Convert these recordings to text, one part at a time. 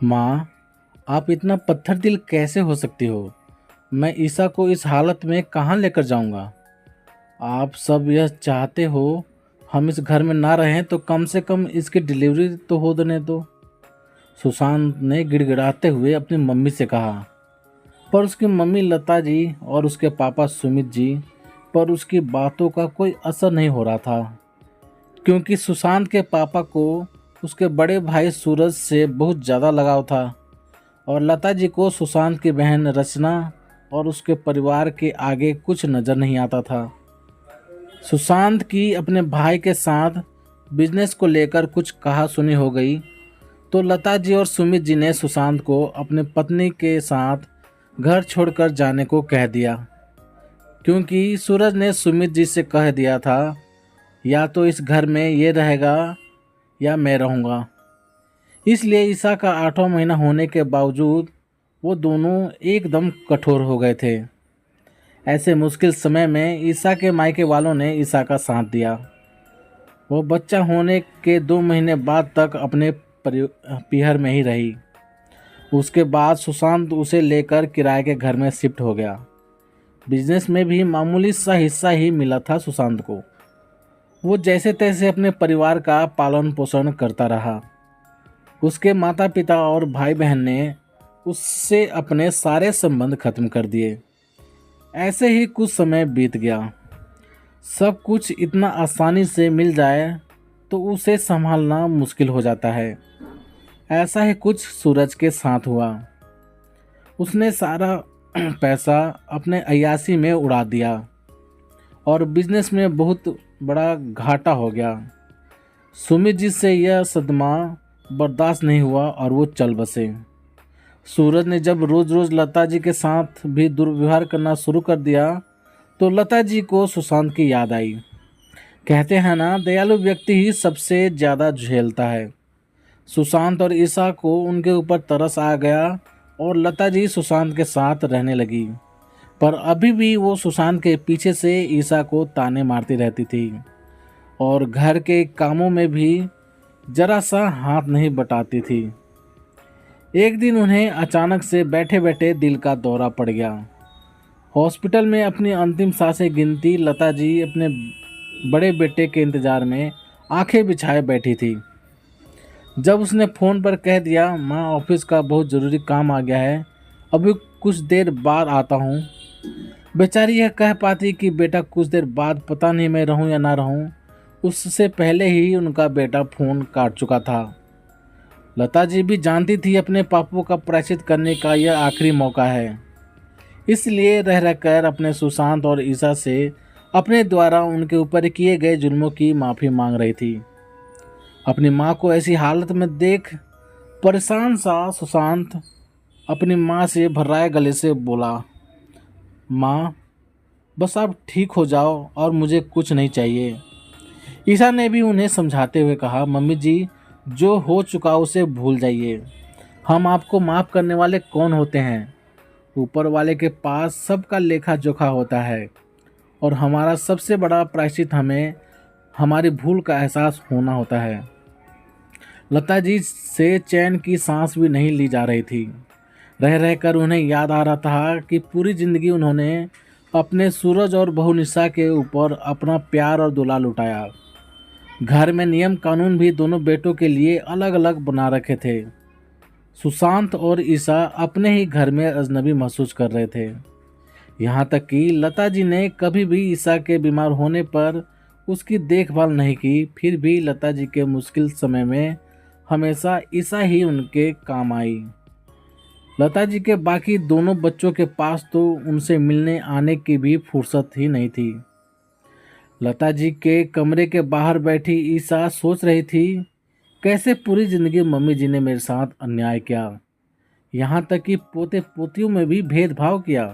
माँ, आप इतना पत्थर दिल कैसे हो सकती हो? मैं ईसा को इस हालत में कहाँ लेकर जाऊँगा? आप सब यह चाहते हो हम इस घर में ना रहें तो कम से कम इसकी डिलीवरी तो हो देने दो। सुशांत ने गिड़गिड़ाते हुए अपनी मम्मी से कहा। पर उसकी मम्मी लता जी और उसके पापा सुमित जी पर उसकी बातों का कोई असर नहीं हो रहा था, क्योंकि सुशांत के पापा को उसके बड़े भाई सूरज से बहुत ज़्यादा लगाव था और लता जी को सुशांत की बहन रचना और उसके परिवार के आगे कुछ नज़र नहीं आता था। सुशांत की अपने भाई के साथ बिजनेस को लेकर कुछ कहा सुनी हो गई तो लता जी और सुमित जी ने सुशांत को अपने पत्नी के साथ घर छोड़कर जाने को कह दिया, क्योंकि सूरज ने सुमित जी से कह दिया था या तो इस घर में ये रहेगा या मैं रहूँगा। इसलिए ईसा का 8वां महीना होने के बावजूद वो दोनों एकदम कठोर हो गए थे। ऐसे मुश्किल समय में ईसा के मायके वालों ने ईसा का साथ दिया। वो बच्चा होने के 2 महीने बाद तक अपने पीहर में ही रही। उसके बाद सुशांत उसे लेकर किराए के घर में शिफ्ट हो गया। बिजनेस में भी मामूली सा हिस्सा ही मिला था सुशांत को। वो जैसे तैसे अपने परिवार का पालन पोषण करता रहा। उसके माता पिता और भाई बहन ने उससे अपने सारे संबंध खत्म कर दिए। ऐसे ही कुछ समय बीत गया। सब कुछ इतना आसानी से मिल जाए तो उसे संभालना मुश्किल हो जाता है। ऐसा ही कुछ सूरज के साथ हुआ। उसने सारा पैसा अपने अय्यासी में उड़ा दिया और बिजनेस में बहुत बड़ा घाटा हो गया। सुमित जी से यह सदमा बर्दाश्त नहीं हुआ और वो चल बसे। सूरज ने जब रोज रोज लता जी के साथ भी दुर्व्यवहार करना शुरू कर दिया तो लता जी को सुशांत की याद आई। कहते हैं ना, दयालु व्यक्ति ही सबसे ज़्यादा झेलता है। सुशांत और ईसा को उनके ऊपर तरस आ गया और लता जी सुशांत के साथ रहने लगी। पर अभी भी वो सुशांत के पीछे से ईसा को ताने मारती रहती थी और घर के कामों में भी जरा सा हाथ नहीं बटाती थी। एक दिन उन्हें अचानक से बैठे बैठे दिल का दौरा पड़ गया। हॉस्पिटल में अपनी अंतिम सांसें गिनती लता जी अपने बड़े बेटे के इंतजार में आंखें बिछाए बैठी थी। जब उसने फ़ोन पर कह दिया, माँ ऑफिस का बहुत ज़रूरी काम आ गया है, अभी कुछ देर बाद आता हूँ, बेचारी यह कह पाती कि बेटा कुछ देर बाद पता नहीं मैं रहूँ या ना रहूँ, उससे पहले ही उनका बेटा फ़ोन काट चुका था। लता जी भी जानती थी अपने पापों का प्रायश्चित करने का यह आखिरी मौका है, इसलिए रह रहकर अपने सुशांत और ईसा से अपने द्वारा उनके ऊपर किए गए जुल्मों की माफ़ी मांग रही थी। अपनी माँ को ऐसी हालत में देख परेशान सा सुशांत अपनी माँ से भर्राए गले से बोला, माँ बस आप ठीक हो जाओ और मुझे कुछ नहीं चाहिए। ईसा ने भी उन्हें समझाते हुए कहा, मम्मी जी जो हो चुका उसे भूल जाइए। हम आपको माफ़ करने वाले कौन होते हैं? ऊपर वाले के पास सबका लेखा जोखा होता है और हमारा सबसे बड़ा प्रायश्चित हमें हमारी भूल का एहसास होना होता है। लता जी से चैन की सांस भी नहीं ली जा रही थी। रह रहकर उन्हें याद आ रहा था कि पूरी ज़िंदगी उन्होंने अपने सूरज और बहू निशा के ऊपर अपना प्यार और दुलार लुटाया। घर में नियम कानून भी दोनों बेटों के लिए अलग अलग बना रखे थे। सुशांत और ईसा अपने ही घर में अजनबी महसूस कर रहे थे। यहाँ तक कि लता जी ने कभी भी ईसा के बीमार होने पर उसकी देखभाल नहीं की, फिर भी लता जी के मुश्किल समय में हमेशा ईसा ही उनके काम आई। लता जी के बाकी दोनों बच्चों के पास तो उनसे मिलने आने की भी फुर्सत ही नहीं थी। लता जी के कमरे के बाहर बैठी ईसा सोच रही थी, कैसे पूरी ज़िंदगी मम्मी जी ने मेरे साथ अन्याय किया, यहाँ तक कि पोते पोतियों में भी भेदभाव किया,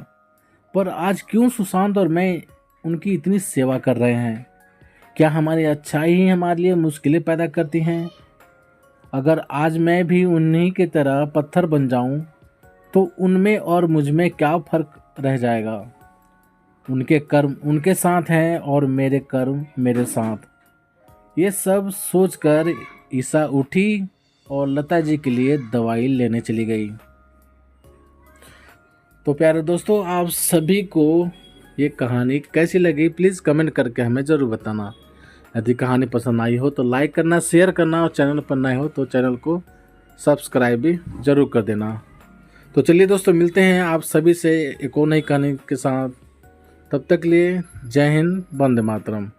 पर आज क्यों सुशांत और मैं उनकी इतनी सेवा कर रहे हैं? क्या हमारी अच्छाई ही हमारे लिए मुश्किलें पैदा करती हैं? अगर आज मैं भी उन्हीं की तरह पत्थर बन जाऊं, तो उनमें और मुझ में क्या फ़र्क रह जाएगा? उनके कर्म उनके साथ हैं और मेरे कर्म मेरे साथ। ये सब सोचकर ईसा उठी और लता जी के लिए दवाई लेने चली गई। तो प्यारे दोस्तों, आप सभी को ये कहानी कैसी लगी प्लीज़ कमेंट करके हमें ज़रूर बताना। यदि कहानी पसंद आई हो तो लाइक करना, शेयर करना और चैनल पर नए हो तो चैनल को सब्सक्राइब भी ज़रूर कर देना। तो चलिए दोस्तों, मिलते हैं आप सभी से एक और नई कहानी के साथ। तब तक लिए जय हिंद, वंदे मातरम।